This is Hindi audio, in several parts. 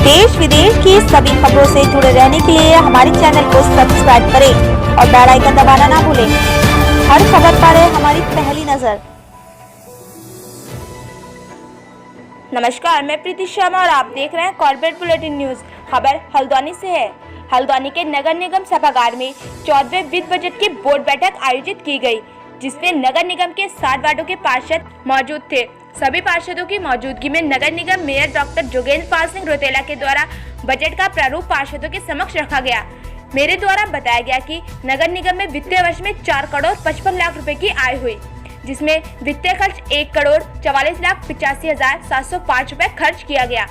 देश विदेश की सभी खबरों से जुड़े रहने के लिए हमारे चैनल को सब्सक्राइब करें और बेल आइकन दबाना ना भूलें। हर खबर पर है हमारी पहली नजर। नमस्कार, मैं प्रीति शर्मा और आप देख रहे हैं कॉर्पोरेट बुलेटिन न्यूज। खबर हल्द्वानी से है। हल्द्वानी के नगर निगम सभागार में 14वें वित्त बजट की बोर्ड बैठक आयोजित की गई, जिसमें नगर निगम के 60 वार्डों के पार्षद मौजूद थे। सभी पार्षदों की मौजूदगी में नगर निगम मेयर डॉक्टर जोगेंद्र पाल सिंह रोतेला के द्वारा बजट का प्रारूप पार्षदों के समक्ष रखा गया। मेरे द्वारा बताया गया कि नगर निगम में वित्तीय वर्ष में 4 करोड़ 55 लाख रुपए की आय हुई, जिसमें वित्तीय खर्च 1 करोड़ 44,85,705 रुपए खर्च किया गया।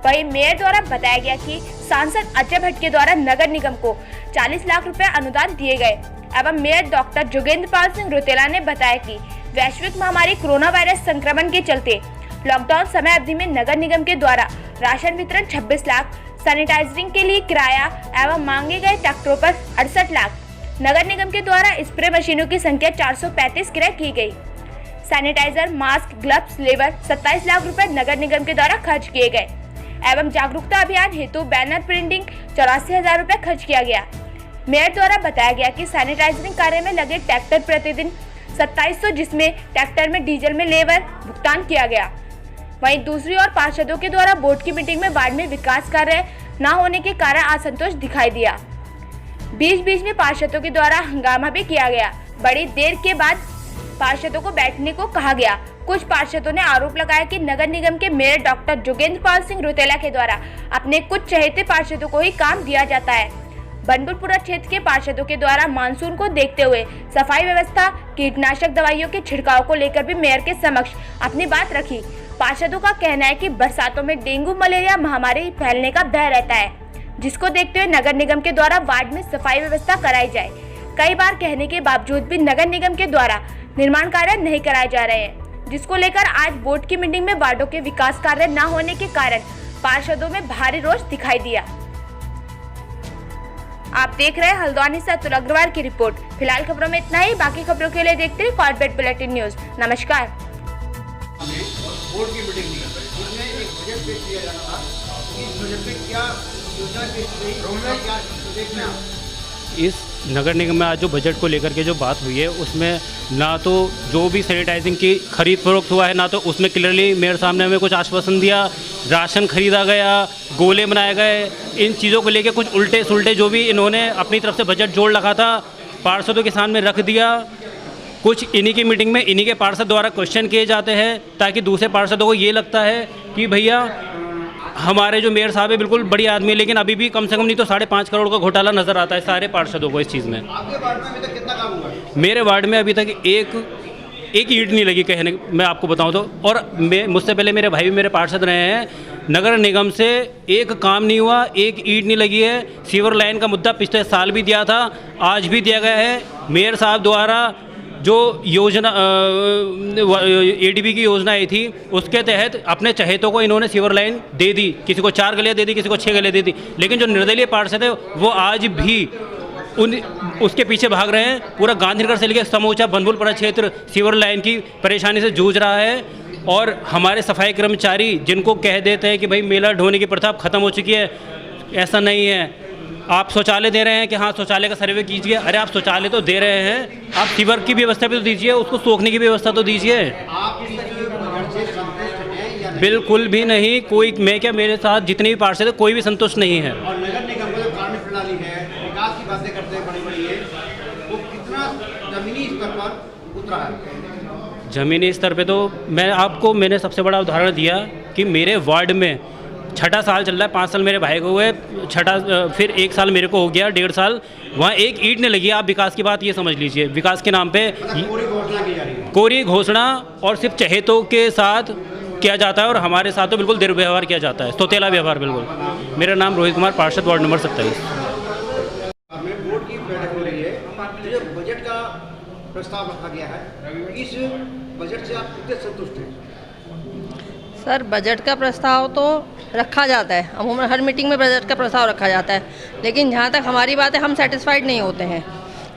वहीं मेयर द्वारा बताया गया कि सांसद अजय भट्ट के द्वारा नगर निगम को 40 लाख रुपए अनुदान दिए गए। एवं मेयर डॉक्टर जोगेंद्र पाल सिंह रोतेला ने बताया कि वैश्विक महामारी कोरोना वायरस संक्रमण के चलते लॉकडाउन समय अवधि में नगर निगम के द्वारा राशन वितरण 26 लाख, सैनिटाइजरिंग के लिए किराया एवं मांगे गए ट्रैक्टरों पर 68 लाख, नगर निगम के द्वारा स्प्रे मशीनों की संख्या 435 क्रय की गई। Sanitizer, mask, gloves, labour 27 lakh रुपए नगर निगम के द्वारा खर्च किए गए। एवं जागरूकता अभियान हेतु बैनर प्रिंटिंग 84,000 रुपए खर्च किया गया। मेयर द्वारा बताया गया कि सैनिटाइजरिंग कार्य में लगे ट्रैक्टर प्रतिदिन 2700, जिसमें ट्रैक्टर में डीजल में लेबर भुगतान किया गया। वहीं दूसरी ओर पार्षदों के द्वारा बोर्ड की मीटिंग में वार्ड में विकास कार्य न होने के कारण असंतोष दिखाई दिया। बीच में पार्षदों के द्वारा हंगामा भी किया गया। बड़ी देर के बाद पार्षदों को बैठने को कहा गया। कुछ पार्षदों ने आरोप लगाया कि नगर निगम के मेयर डॉक्टर जोगेंद्र पाल सिंह रोतेला के द्वारा अपने कुछ चहेते पार्षदों को ही काम दिया जाता है। बनपुरपुरा क्षेत्र के पार्षदों के द्वारा मानसून को देखते हुए सफाई व्यवस्था, कीटनाशक दवाइयों के छिड़काव को लेकर भी मेयर के समक्ष अपनी बात रखी। पार्षदों का कहना है कि बरसातों में डेंगू मलेरिया महामारी फैलने का भय रहता है, जिसको देखते हुए नगर निगम के द्वारा वार्ड में सफाई व्यवस्था कराई जाए। कई बार कहने के बावजूद भी नगर निगम के द्वारा निर्माण कार्य नहीं कराए जा रहे हैं, जिसको लेकर आज बोर्ड की मीटिंग में वार्डों के विकास कार्य न होने के कारण पार्षदों में भारी रोष दिखाई दिया। आप देख रहे हैं हल्द्वानी से अतुल अग्रवाल की रिपोर्ट। फिलहाल खबरों में इतना ही। बाकी खबरों के लिए देखते रहिए कॉर्पोरेट बुलेटिन न्यूज। नमस्कार। बोर्ड की मीटिंग थी, उसमें एक बजट पेश किया जाना था। इस बजट में क्या योजना पेश की गई, क्या देखना? इस नगर निगम में आज जो बजट को लेकर के जो बात हुई है, उसमें ना तो जो भी सैनिटाइजिंग की खरीद फरोख्त हुआ है, ना तो उसमें क्लियरली मेयर साहब ने हमें कुछ आश्वासन दिया। राशन खरीदा गया, गोले बनाए गए, इन चीज़ों को लेकर कुछ उल्टे सुलटे जो भी इन्होंने अपनी तरफ से बजट जोड़ रखा था, पार्षदों के सामने रख दिया। कुछ इन्हीं की मीटिंग में इन्हीं के पार्षद द्वारा क्वेश्चन किए जाते हैं, ताकि दूसरे पार्षदों को ये लगता है कि भैया हमारे जो मेयर साहब है बिल्कुल बड़ी आदमी है, लेकिन अभी भी कम से कम नहीं तो 5.5 करोड़ का घोटाला नज़र आता है सारे पार्षदों को इस चीज़ में। आपके वार्ड में अभी तक कितना काम हुआ है? मेरे वार्ड में अभी तक एक ईंट नहीं लगी, कहने मैं आपको बताऊं तो। और मुझसे पहले मेरे भाई भी मेरे पार्षद रहे हैं। नगर निगम से एक काम नहीं हुआ, एक ईंट नहीं लगी है। सीवर लाइन का मुद्दा पिछले साल भी दिया था, आज भी दिया गया है। मेयर साहब द्वारा जो योजना एडीबी की योजना आई थी, उसके तहत अपने चहेतों को इन्होंने सीवर लाइन दे दी। किसी को 4 गलियाँ दे दी, किसी को 6 गलियाँ दे दी, लेकिन जो निर्दलीय पार्षद है वो आज भी उसके पीछे भाग रहे हैं। पूरा गांधीनगर से लेकर समूचा बनपुरपुरा क्षेत्र सीवर लाइन की परेशानी से जूझ रहा है। और हमारे सफाई कर्मचारी जिनको कह देते हैं कि भाई मेला ढोने की प्रथा खत्म हो चुकी है, ऐसा नहीं है। आप शौचालय दे रहे हैं कि हाँ शौचालय का सर्वे कीजिए, अरे आप शौचालय तो दे रहे हैं, आप सीवर की व्यवस्था भी तो दीजिए, उसको सोखने की व्यवस्था तो दीजिए। बिल्कुल भी नहीं, कोई मैं क्या, मेरे साथ जितने भी पार्षद है कोई भी संतुष्ट नहीं है। और नगर निगम की जो कार्य प्रणाली है, विकास की बातें करते हैं बड़ी है, वो कितना जमीनी स्तर पर उतरा है? ज़मीनी स्तर पे तो मैंने सबसे बड़ा उदाहरण दिया कि मेरे वार्ड में 6ठा साल चल रहा है। 5 साल मेरे भाई को हुए, 6ठा फिर 1 साल मेरे को हो गया, 1.5 साल। वहाँ एक ईंट नहीं लगी। आप विकास की बात ये समझ लीजिए, विकास के नाम पे कोरी घोषणा की जा रही है। कोरी घोषणा, और सिर्फ चहेतों के साथ किया जाता है और हमारे साथ तो बिल्कुल दुर्व्यवहार किया जाता है, सौतेला व्यवहार बिल्कुल। मेरा नाम रोहित कुमार, पार्षद वार्ड नंबर 27। बोर्ड की बैठक हो रही है, जो बजट का प्रस्ताव रखा गया है, इस बजट से आप कितने संतुष्ट हैं? सर, बजट का प्रस्ताव तो रखा जाता है, अमूमन हर मीटिंग में बजट का प्रस्ताव रखा जाता है, लेकिन जहाँ तक हमारी बात है हम सेटिस्फाइड नहीं होते हैं।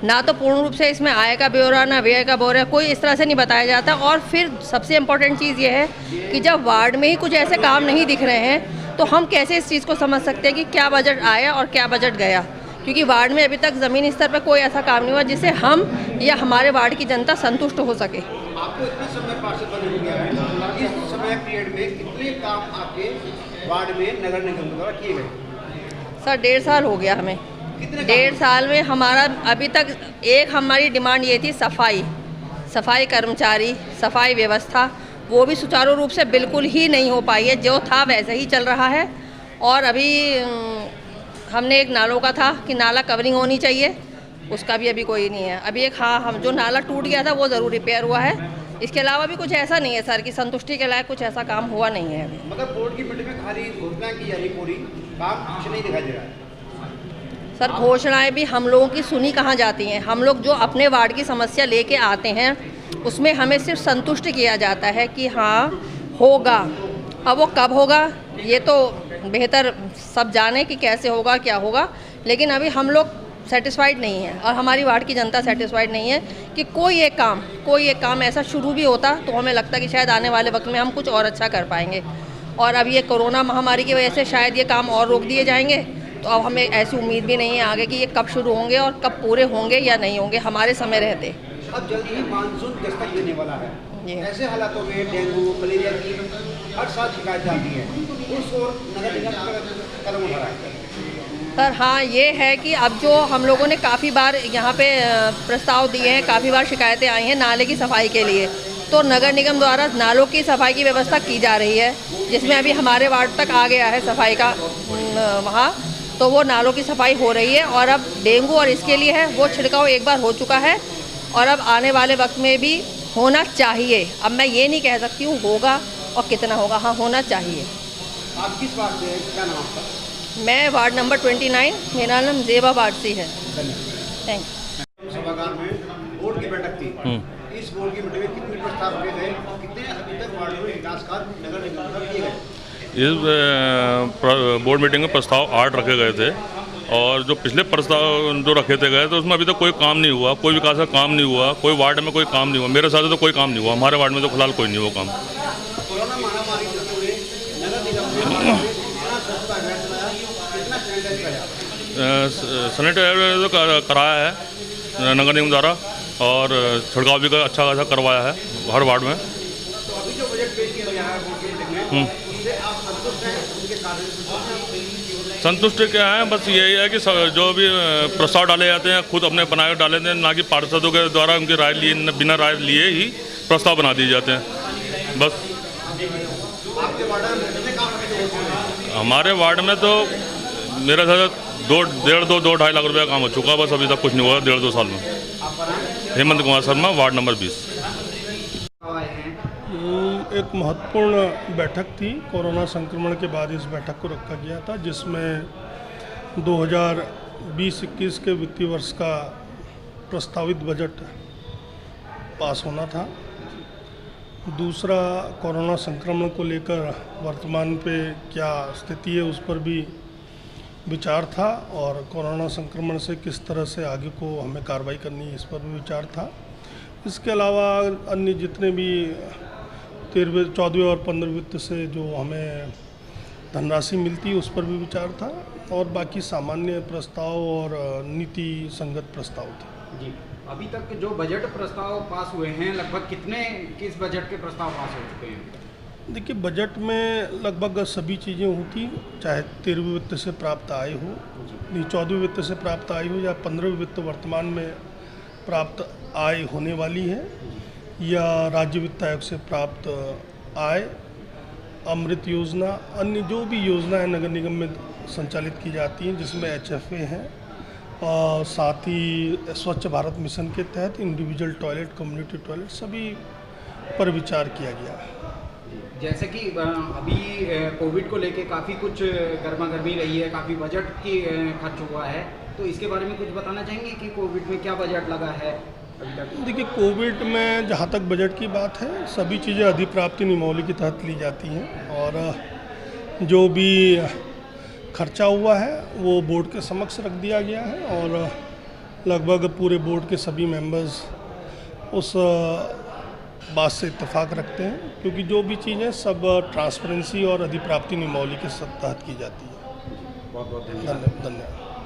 ना तो पूर्ण रूप से इसमें आय का ब्यौरा, ना व्यय का ब्यौरा, कोई इस तरह से नहीं बताया जाता। और फिर सबसे इम्पोर्टेंट चीज़ ये है कि जब वार्ड में ही कुछ ऐसे काम नहीं दिख रहे हैं तो हम कैसे इस चीज़ को समझ सकते हैं कि क्या बजट आया और क्या बजट गया, क्योंकि वार्ड में अभी तक ज़मीनी स्तर पर कोई ऐसा काम नहीं हुआ जिससे हम या हमारे वार्ड की जनता संतुष्ट हो सके। आपको इतना समय पार्षद बने हो गया है, इस समय पीरियड में कितने काम आपके वार्ड में नगर निगम द्वारा किए गए? सर 1.5 साल हो गया हमें। 1.5 साल में हमारा अभी तक एक हमारी डिमांड ये थी सफाई कर्मचारी, सफाई व्यवस्था, वो भी सुचारू रूप से बिल्कुल ही नहीं हो पाई है। जो था वैसे ही चल रहा है। और अभी हमने एक नालों का था कि नाला कवरिंग होनी चाहिए, उसका भी अभी कोई नहीं है। अभी एक हम जो नाला टूट गया था वो ज़रूर रिपेयर हुआ है। इसके अलावा भी कुछ ऐसा नहीं है सर कि संतुष्टि के लायक कुछ ऐसा काम हुआ नहीं है अभी। मतलब बोर्ड की मीटिंग में खाली घोषणा की जा रही, पूरी काम कुछ नहीं दिखाई दे रहा है। सर घोषणाएं भी हम लोगों की सुनी कहाँ जाती हैं। हम लोग जो अपने वार्ड की समस्या लेके आते हैं उसमें हमें सिर्फ संतुष्ट किया जाता है कि हाँ होगा। अब वो कब होगा ये तो बेहतर सब जाने कि कैसे होगा क्या होगा, लेकिन अभी हम लोग सेटिस्फाइड नहीं है और हमारी वार्ड की जनता सेटिस्फाइड नहीं है कि कोई एक काम ऐसा शुरू भी होता तो हमें लगता है कि शायद आने वाले वक्त में हम कुछ और अच्छा कर पाएंगे। और अब ये कोरोना महामारी की वजह से शायद ये काम और रोक दिए जाएंगे, तो अब हमें ऐसी उम्मीद भी नहीं है आगे कि ये कब शुरू होंगे और कब पूरे होंगे या नहीं होंगे हमारे समय रहते। अब जल्दी ही मानसून दस्तक देने वाला है। जी। ऐसे हालातों में डेंगू मलेरिया की हर साल शिकायत आती है, उस और नगर निगम कदम उठा रहा है। सर हाँ ये है कि अब जो हम लोगों ने काफ़ी बार यहाँ पे प्रस्ताव दिए हैं, काफ़ी बार शिकायतें आई हैं नाले की सफाई के लिए, तो नगर निगम द्वारा नालों की सफाई की व्यवस्था की जा रही है, जिसमें अभी हमारे वार्ड तक आ गया है सफाई का वहाँ, तो वो नालों की सफाई हो रही है। और अब डेंगू और इसके लिए है वो छिड़काव एक बार हो चुका है और अब आने वाले वक्त में भी होना चाहिए। अब मैं ये नहीं कह सकती हूँ होगा और कितना होगा, हाँ होना चाहिए। आप किस वार्ड से हैं, क्या नाम आपका? मैं वार्ड नंबर 29, मेरा नाम जेबा बारसी है। Thank you. सभागार में बोर्ड की बैठक थी। इस बोर्ड की मीटिंग में कितने प्रस्ताव किए गए, कितने अभी तक वार्ड में विकास कार्य नगर निगम द्वारा किए गए? इस बोर्ड मीटिंग में प्रस्ताव 8 रखे गए थे और जो पिछले प्रस्ताव जो रखे थे गए तो उसमें अभी तक कोई काम नहीं हुआ, कोई विकास का काम नहीं हुआ, कोई वार्ड में कोई काम नहीं हुआ। मेरे साथ तो कोई काम नहीं हुआ, हमारे वार्ड में तो फिलहाल कोई नहीं हुआ काम। कोरोना महामारी चलते हुए नगर निगम ने कितना स्वच्छता अभियान चलाया, कितना सैनिटाइज कराया? सैनिटाइजर तो कराया है नगर निगम द्वारा और छिड़काव भी अच्छा खासा करवाया है हर वार्ड में। तो अभी जो बजट पेश किया गया है बोर्ड की मीटिंग में, उससे आप संतुष्ट हैं? उनके कार्य से संतुष्ट क्या है, बस यही है कि जो भी प्रस्ताव डाले जाते हैं खुद अपने बनाए डाले जाते हैं, ना कि पार्षदों के द्वारा उनकी राय लिए बिना राय लिए ही प्रस्ताव बना दिए जाते हैं। बस आपके वार्ड में कितने काम किए? हमारे वार्ड में तो मेरे साथ 2.5 लाख रुपये का काम हो चुका है, बस अभी तक कुछ नहीं हुआ 1.5-2 साल में। Hemant Kumar Sharma, ward number 20। एक महत्वपूर्ण बैठक थी। कोरोना संक्रमण के बाद इस बैठक को रखा गया था, जिसमें 2020-21 के वित्तीय वर्ष का प्रस्तावित बजट पास होना था। दूसरा, कोरोना संक्रमण को लेकर वर्तमान पे क्या स्थिति है उस पर भी विचार था और कोरोना संक्रमण से किस तरह से आगे को हमें कार्रवाई करनी है इस पर भी विचार था। इसके अलावा अन्य जितने भी 13वें, 14वें और 15वें वित्त से जो हमें धनराशि मिलती है उस पर भी विचार था और बाकी सामान्य प्रस्ताव और नीति संगत प्रस्ताव थे। जी, अभी तक जो बजट प्रस्ताव पास हुए हैं लगभग किस बजट के प्रस्ताव पास हो चुके हैं? देखिए, बजट में लगभग सभी चीज़ें होती, चाहे 13वें वित्त से प्राप्त आय हो, 14वें वित्त से प्राप्त आय हो या 15वें वित्त वर्तमान में प्राप्त आय होने वाली है या राज्य वित्त आयोग से प्राप्त आय, अमृत योजना, अन्य जो भी योजनाएं नगर निगम में संचालित की जाती हैं जिसमें HFA है और साथ ही स्वच्छ भारत मिशन के तहत इंडिविजुअल टॉयलेट, कम्युनिटी टॉयलेट, सभी पर विचार किया गया। जैसे कि अभी कोविड को लेके काफ़ी कुछ गर्मागर्मी रही है, काफ़ी बजट की खर्च हुआ है, तो इसके बारे में कुछ बताना चाहेंगे कि कोविड में क्या बजट लगा है अभी तक? देखिए, कोविड में जहाँ तक बजट की बात है सभी चीज़ें अधिप्राप्ति नियमावली के तहत ली जाती हैं और जो भी खर्चा हुआ है वो बोर्ड के समक्ष रख दिया गया है और लगभग पूरे बोर्ड के सभी मेंबर्स उस बात से इत्तेफाक रखते हैं, क्योंकि जो भी चीज़ें सब ट्रांसपेरेंसी और अधिप्राप्ति नियमावली के तहत की जाती है। बहुत बहुत धन्यवाद। धन्यवाद।